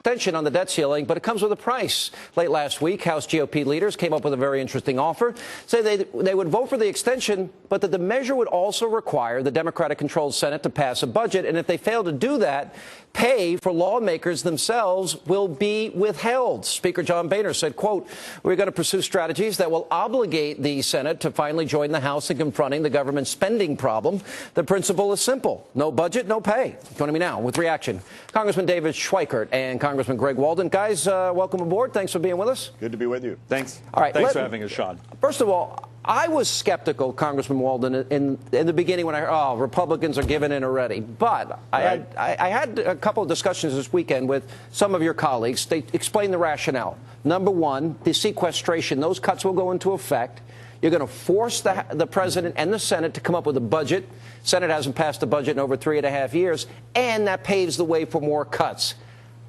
extension on the debt ceiling, but it comes with a price. Late last week, House GOP leaders came up with a very interesting offer. Say they would vote for the extension, but that the measure would also require the Democratic-controlled Senate to pass a budget. And if they fail to do that, pay for lawmakers themselves will be withheld. Speaker John Boehner said, quote, "We're going to pursue strategies that will obligate the Senate to finally join the House in confronting the government's spending problem. The principle is simple. No budget, no pay." Joining me now with reaction, Congressman David Schweikert and Congressman Greg Walden. Guys, welcome aboard. Thanks for being with us. Good to be with you. Thanks. All right. Thanks for having us, Sean. First of all, I was skeptical, Congressman Walden, in the beginning when I heard, Republicans are giving in already. But I had a couple of discussions this weekend with some of your colleagues. They explained the rationale. Number one, the sequestration, those cuts will go into effect. You're going to force the president and the Senate to come up with a budget. Senate hasn't passed a budget in over 3.5 years, and that paves the way for more cuts.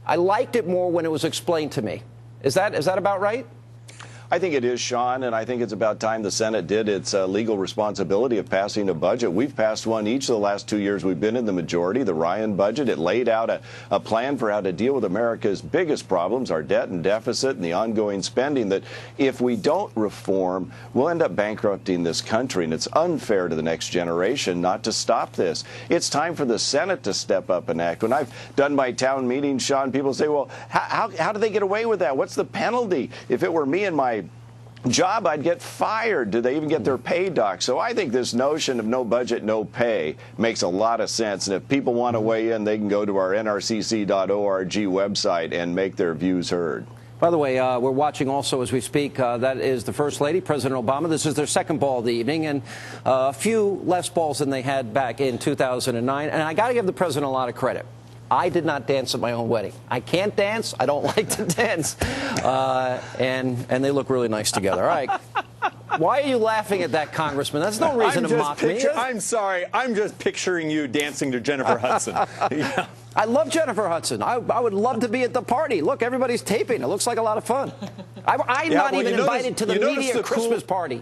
I liked it more when it was explained to me. Is that about right? I think it is, Sean, and I think it's about time the Senate did its legal responsibility of passing a budget. We've passed one each of the last 2 years we've been in the majority, the Ryan budget. It laid out a plan for how to deal with America's biggest problems, our debt and deficit and the ongoing spending, that if we don't reform, we'll end up bankrupting this country, and it's unfair to the next generation not to stop this. It's time for the Senate to step up and act. When I've done my town meetings, Sean, people say, well, how do they get away with that? What's the penalty? If it were me and my job, I'd get fired. Do they even get their pay doc? So I think this notion of no budget, no pay makes a lot of sense. And if people want to weigh in, they can go to our nrcc.org website and make their views heard. By the way, we're watching also as we speak. That is the First Lady, President Obama. This is their second ball of the evening, and a few less balls than they had back in 2009. And I got to give the president a lot of credit. I did not dance at my own wedding. I can't dance. I don't like to dance. And they look really nice together. All right. Why are you laughing at that, Congressman? That's no reason to mock me. I'm sorry. I'm just picturing you dancing to Jennifer Hudson. Yeah. I love Jennifer Hudson. I would love to be at the party. Look, everybody's taping. It looks like a lot of fun. I'm not even invited to the media Christmas party.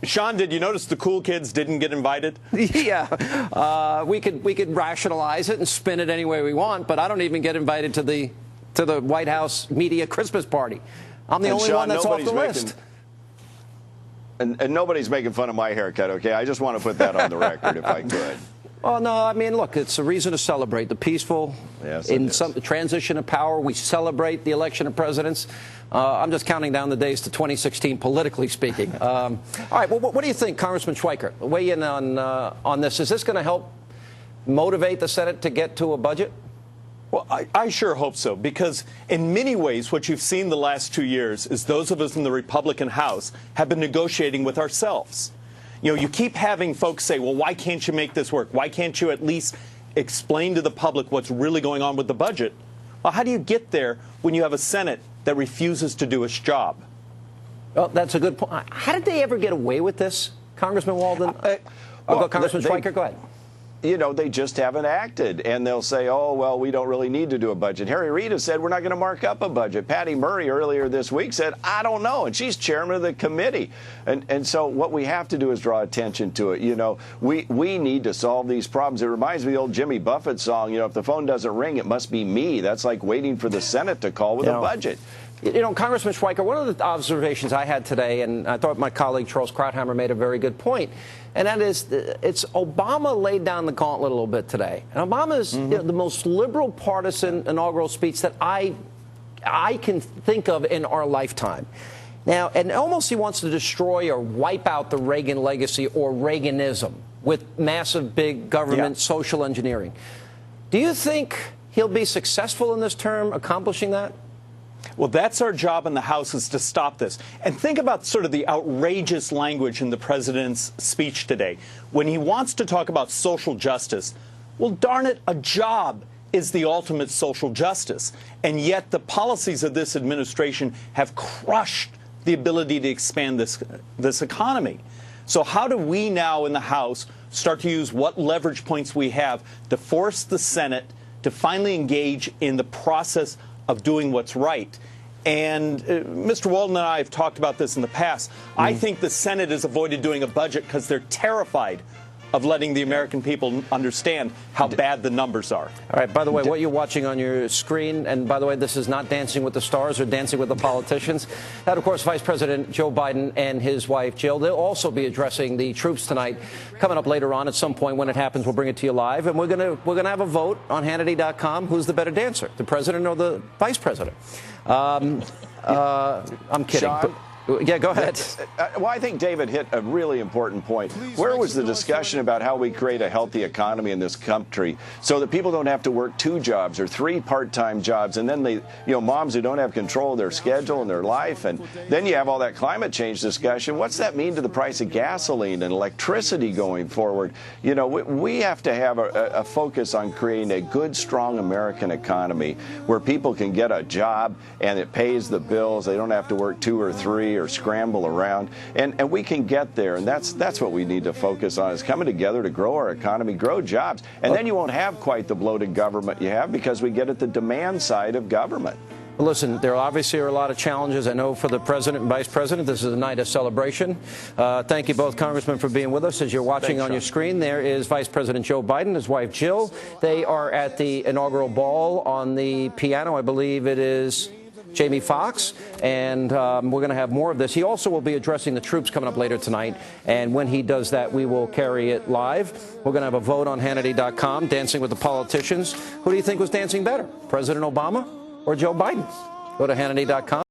Sean, did you notice the cool kids didn't get invited? Yeah, we could rationalize it and spin it any way we want, but I don't even get invited to the White House media Christmas party. I'm the only one that's off the list. And nobody's making fun of my haircut, okay? I just want to put that on the record if I could. Oh, no, I mean, look, it's a reason to celebrate the peaceful transition of power. We celebrate the election of presidents. I'm just counting down the days to 2016, politically speaking. All right, well, what do you think, Congressman Schweikert? Weigh in on this. Is this going to help motivate the Senate to get to a budget? Well, I sure hope so, because in many ways what you've seen the last 2 years is those of us in the Republican House have been negotiating with ourselves. You know, you keep having folks say, well, why can't you make this work? Why can't you at least explain to the public what's really going on with the budget? Well, how do you get there when you have a Senate that refuses to do its job? Well, that's a good point. How did they ever get away with this, Congressman Walden? Congressman Schweikert, go ahead. You know, they just haven't acted, and they'll say, oh, well, we don't really need to do a budget. Harry Reid has said we're not going to mark up a budget. Patty Murray earlier this week said, I don't know, and she's chairman of the committee. And so what we have to do is draw attention to it. You know, we need to solve these problems. It reminds me of the old Jimmy Buffett song, you know, if the phone doesn't ring, it must be me. That's like waiting for the Senate to call with a budget. You know, Congressman Schweikert, one of the observations I had today, and I thought my colleague Charles Krauthammer made a very good point, and that is it's Obama laid down the gauntlet a little bit today. And Obama's the most liberal partisan inaugural speech that I can think of in our lifetime. Now, and almost he wants to destroy or wipe out the Reagan legacy or Reaganism with massive big government social engineering. Do you think he'll be successful in this term accomplishing that? Well, that's our job in the House, is to stop this. And think about sort of the outrageous language in the president's speech today. When he wants to talk about social justice, well, darn it, a job is the ultimate social justice. And yet the policies of this administration have crushed the ability to expand this economy. So how do we now in the House start to use what leverage points we have to force the Senate to finally engage in the process of doing what's right? And Mr. Walden and I have talked about this in the past. I think the Senate has avoided doing a budget because they're terrified of letting the American people understand how bad the numbers are. All right, by the way, what you're watching on your screen, and by the way, this is not Dancing with the Stars or Dancing with the Politicians. That, of course, Vice President Joe Biden and his wife, Jill. They'll also be addressing the troops tonight. Coming up later on at some point when it happens, we'll bring it to you live. And we're gonna have a vote on Hannity.com. Who's the better dancer, the president or the vice president? I'm kidding. Sean? Yeah, go ahead. Well, I think David hit a really important point. Where was the discussion about how we create a healthy economy in this country so that people don't have to work 2 jobs or 3 part-time jobs, and then moms who don't have control of their schedule and their life, and then you have all that climate change discussion. What's that mean to the price of gasoline and electricity going forward? We have to have a focus on creating a good, strong American economy where people can get a job and it pays the bills. They don't have to work 2 or 3 or scramble around, and we can get there, and that's what we need to focus on, is coming together to grow our economy, grow jobs, and then you won't have quite the bloated government you have because we get at the demand side of government. Well, listen, there obviously are a lot of challenges. I know for the president and vice president, this is a night of celebration. Thank you both, Congressman, for being with us. As you're watching on your screen, there is Vice President Joe Biden, his wife Jill. They are at the inaugural ball. On the piano, I believe it is Jamie Foxx, and we're going to have more of this. He also will be addressing the troops coming up later tonight, and when he does that, we will carry it live. We're going to have a vote on Hannity.com, Dancing with the Politicians. Who do you think was dancing better, President Obama or Joe Biden? Go to Hannity.com.